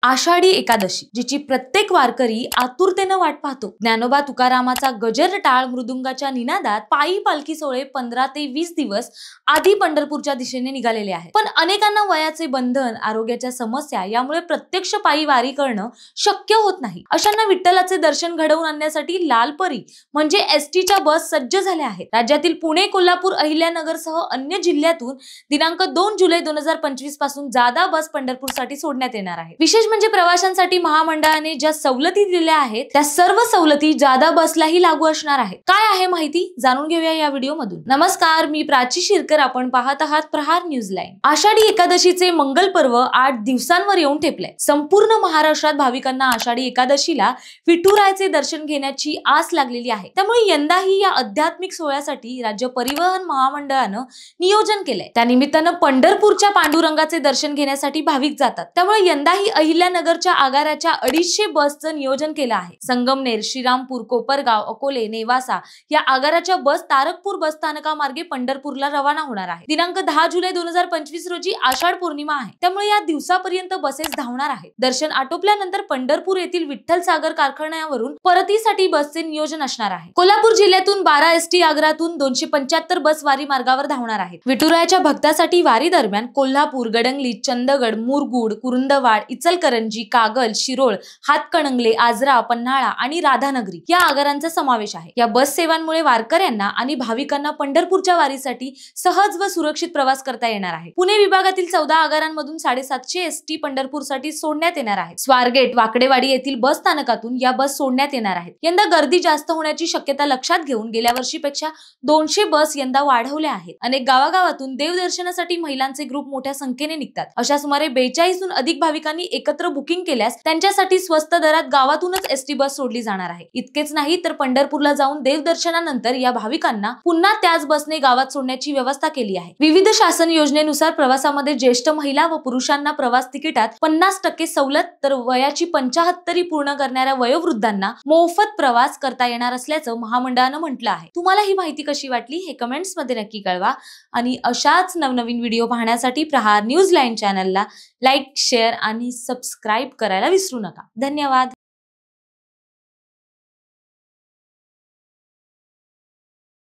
आषाढी एकादशी, जिची प्रत्येक वारकरी आतुरतेने वाट पाहतो। ज्ञानोबा तुकारामाचा गजर टाळ मृदुंगाच्या निनादात पायी पालखी सोहळे 15 ते 20 दिवस आधी पंढरपूरच्या दिशेने निघालेले आहेत। पण अनेकांना वयाचे बंधन, आरोग्याच्या समस्या यामुळे प्रत्यक्ष पायी वारी करणं शक्य होत नाही। अशांना विठ्ठलाचे दर्शन घडवून आणण्यासाठी लालपरी म्हणजे एसटीच्या बस सज्ज झाल्या आहेत। राज्यातील पुणे, कोल्हापूर, अहिल्यानगरसह अन्य जिल्ह्यातून दिनांक 2 जुलै 2025 पासून जादा बस पंढरपूरसाठी सोडण्यात येणार आहे। विशेष म्हणजे प्रवाशांसाठी महामंडळाने ज्या सवलती दिल्या आहेत त्या सर्व सवलती जादा बसलाही लागू असणार आहेत। काय आहे माहिती जाणून घेऊया या व्हिडिओ मधून। नमस्कार, मी प्राची शिरकर, आपण पाहत आहात प्रहार न्यूज लाईन। आषाढी एकादशीचे मंगल पर्व 8 दिवसांवर येऊन ठेपले। संपूर्ण महाराष्ट्रात भाविकांना आषाढी एकादशीला विठुरायाचे दर्शन घेण्याची आस लागलेली आहे। त्यामुळे यंदाही या आध्यात्मिक सोहळ्यासाठी राज्य परिवहन महामंडळानं नियोजन केलंय। त्या निमित्तानं पंढरपूरच्या पांडुरंगाचे दर्शन घेण्यासाठी भाविक जातात। त्यामुळे यंदाही अहिल्यानगरच्या आगाराच्या 250 बसचं नियोजन केलं आहे। संगमनेर, श्रीरामपूर, कोपरगाव, अकोले, नेवासा या आगाराच्या बस तारकपूर बस स्थानकामार्गे पंढरपूरला रवाना होणार आहे। दिनांक 10 जुलै 2025 रोजी आषाढ पौर्णिमा आहे, त्यामुळे या दिवसापर्यंत बसेस धावणार आहेत। दर्शन आटोपल्यानंतर पंढरपूर येथील विठ्ठल सागर कारखान्यावरून परतीसाठी बसचे नियोजन असणार आहे। कोल्हापूर जिल्ह्यातून 12 एसटी आगारातून 275 बस वारी मार्गावर धावणार आहेत। विठुरायाच्या भक्तासाठी वारी दरम्यान कोल्हापूर, गडंगली, चंदगड, मुरगुड, कुरुंदवाड, इचलकरंजी, कागल, शिरोळ, हातकणंगले, आजरा, पन्हाळा आणि राधानगरी या आगारांचा समावेश आहे। या बस सेवांमुळे वारकऱ्यांना आणि भाविकांना पंढरपूरच्या वारीसाठी सहज व सुरक्षित प्रवास करता येणार आहे। पुणे विभागातील 14 आगारांमधून 750 एसटी पंढरपूरसाठी सोडण्यात येणार आहेत। स्वारगेट, वाकडेवाडी येथील बस स्थानकातून या बस सोडण्यात येणार आहेत। यंदा गर्दी जास्त होण्याची शक्यता लक्षात घेऊन गेल्या वर्षीपेक्षा 200 बस यंदा वाढवल्या आहेत। अनेक गावागावातून देवदर्शनासाठी महिलांचे ग्रुप मोठ्या संख्येने निघतात। अशा सुमारे 42हून अधिक भाविकांनी एकत्र बुकिंग केल्यास त्यांच्यासाठी स्वस्त दरात गावातूनच एसटी बस सोडली जाणार आहे। इतकेच नाही तर पंढरपूरला जाऊन देवदर्शनानंतर या भाविकांना पुन्हा त्याच बसने गावात सोडण्याची व्यवस्था केली आहे। विविध शासन योजनेनुसार प्रवासामध्ये ज्येष्ठ महिला व पुरुषांना प्रवास तिकिटात 50% सवलत, तर वयाची 75 पूर्ण करणाऱ्या वयोवृद्धांना मोफत प्रवास करता येणार असल्याचं महामंडळानं म्हटलं आहे। तुम्हाला ही माहिती कशी वाटली हे कमेंट्स मध्ये नक्की कळवा आणि अशाच नवनवीन व्हिडिओ पाहण्यासाठी प्रहार न्यूज लाईन चॅनलला लाईक, शेअर आणि सबस्क्राईब करायला विसरू नका। धन्यवाद।